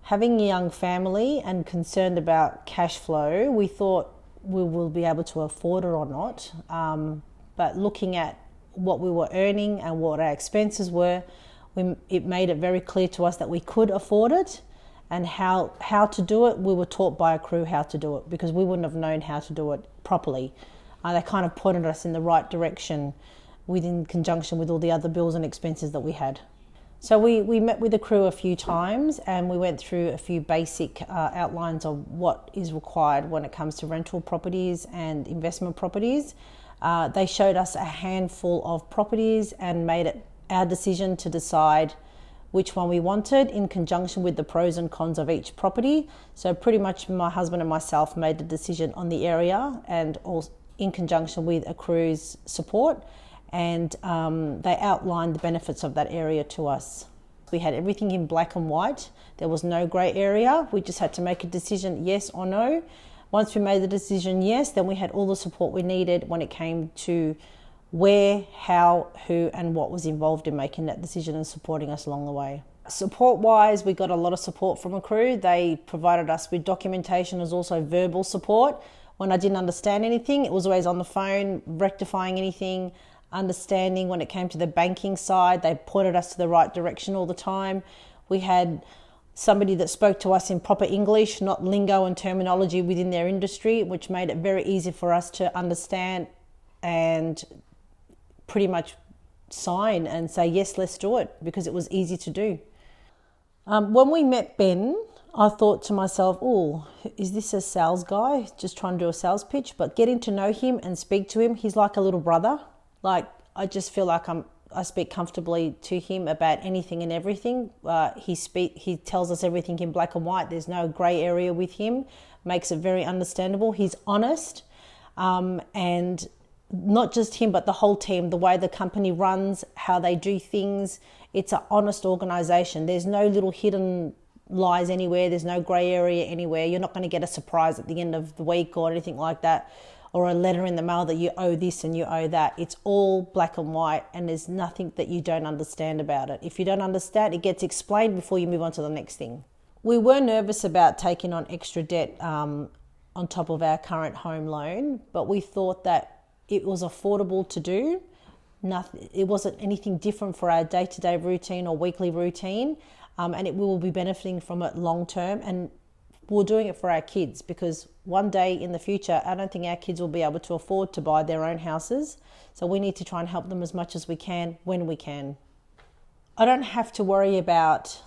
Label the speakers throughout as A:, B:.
A: Having a young family and concerned about cash flow, we thought we will be able to afford it or not. But looking at what we were earning and what our expenses were, it made it very clear to us that we could afford it. And how to do it, we were taught by Accrue how to do it, because we wouldn't have known how to do it properly. They kind of pointed us in the right direction in conjunction with all the other bills and expenses that we had. So we met with Accrue a few times, and we went through a few basic outlines of what is required when it comes to rental properties and investment properties. They showed us a handful of properties and made it our decision to decide which one we wanted in conjunction with the pros and cons of each property. So pretty much my husband and myself made the decision on the area, and also in conjunction with Accrue's support, and they outlined the benefits of that area to us. We had everything in black and white. There was no grey area. We just had to make a decision, yes or no. Once we made the decision yes, then we had all the support we needed when it came to where, how, who and what was involved in making that decision and supporting us along the way. Support-wise, we got a lot of support from Accrue. They provided us with documentation as also verbal support. When I didn't understand anything, it was always on the phone, rectifying anything, understanding when it came to the banking side. They pointed us to the right direction all the time. We had somebody that spoke to us in proper English, not lingo and terminology within their industry, which made it very easy for us to understand and pretty much sign and say, yes, let's do it, because it was easy to do. When we met Ben, I thought to myself, oh, is this a sales guy just trying to do a sales pitch? But getting to know him and speak to him, he's like a little brother. Like, I just feel like I speak comfortably to him about anything and everything. He tells us everything in black and white. There's no grey area with him. Makes it very understandable. He's honest, and not just him, but the whole team, the way the company runs, how they do things. It's an honest organisation. There's no little hidden lies anywhere. There's no grey area anywhere. You're not going to get a surprise at the end of the week or anything like that, or a letter in the mail that you owe this and you owe that. It's all black and white, and there's nothing that you don't understand about it. If you don't understand, it gets explained before you move on to the next thing. We were nervous about taking on extra debt on top of our current home loan, but we thought that it was affordable to do. It wasn't anything different for our day-to-day routine or weekly routine, and we will be benefiting from it long term. And we're doing it for our kids, because one day in the future, I don't think our kids will be able to afford to buy their own houses. So we need to try and help them as much as we can when we can. I don't have to worry about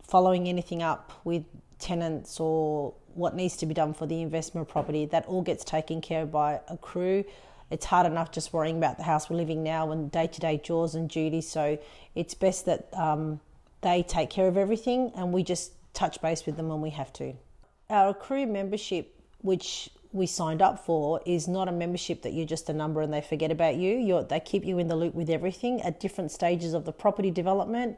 A: following anything up with tenants or what needs to be done for the investment property. That all gets taken care of by Accrue. It's hard enough just worrying about the house we're living now and day-to-day chores and duties. So it's best that they take care of everything, and we just touch base with them when we have to. Our Accrue membership, which we signed up for, is not a membership that you're just a number and they forget about you. They keep you in the loop with everything at different stages of the property development.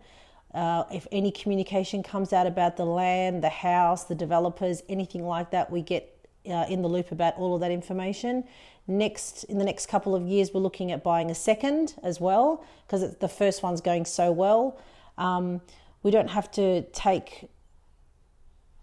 A: If any communication comes out about the land, the house, the developers, anything like that, we get in the loop about all of that information. In the next couple of years, we're looking at buying a second as well, because the first one's going so well. We don't have to take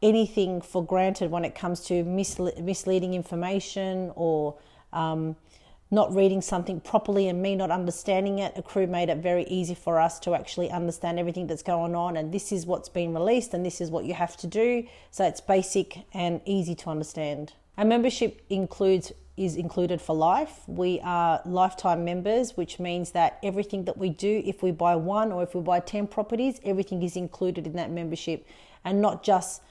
A: anything for granted when it comes to misleading information or not reading something properly and me not understanding it. Accrue made it very easy for us to actually understand everything that's going on, and this is what's been released and this is what you have to do. So it's basic and easy to understand. Our membership is included for life. We are lifetime members, which means that everything that we do, if we buy one or if we buy 10 properties, everything is included in that membership, and not just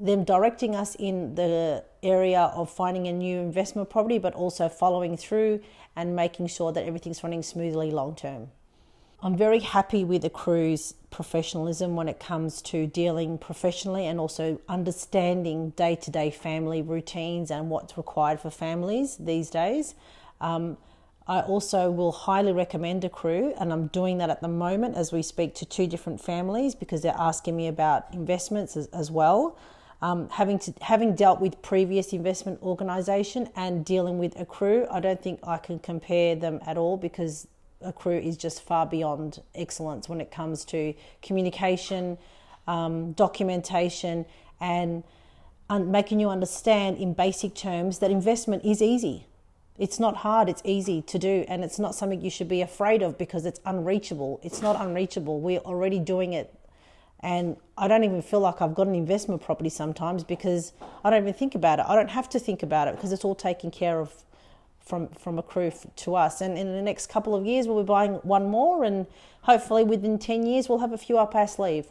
A: them directing us in the area of finding a new investment property, but also following through and making sure that everything's running smoothly long term. I'm very happy with Accrue's professionalism when it comes to dealing professionally and also understanding day-to-day family routines and what's required for families these days. I also will highly recommend Accrue, and I'm doing that at the moment as we speak to 2 different families, because they're asking me about investments as well. Having dealt with previous investment organisation and dealing with Accrue, I don't think I can compare them at all, because Accrue is just far beyond excellence when it comes to communication, documentation, and making you understand in basic terms that investment is easy. It's not hard, it's easy to do, and it's not something you should be afraid of because it's unreachable. It's not unreachable. We're already doing it. And I don't even feel like I've got an investment property sometimes because I don't even think about it. I don't have to think about it because it's all taken care of from Accrue to us. And in the next couple of years, we'll be buying one more, and hopefully within 10 years, we'll have a few up our sleeve.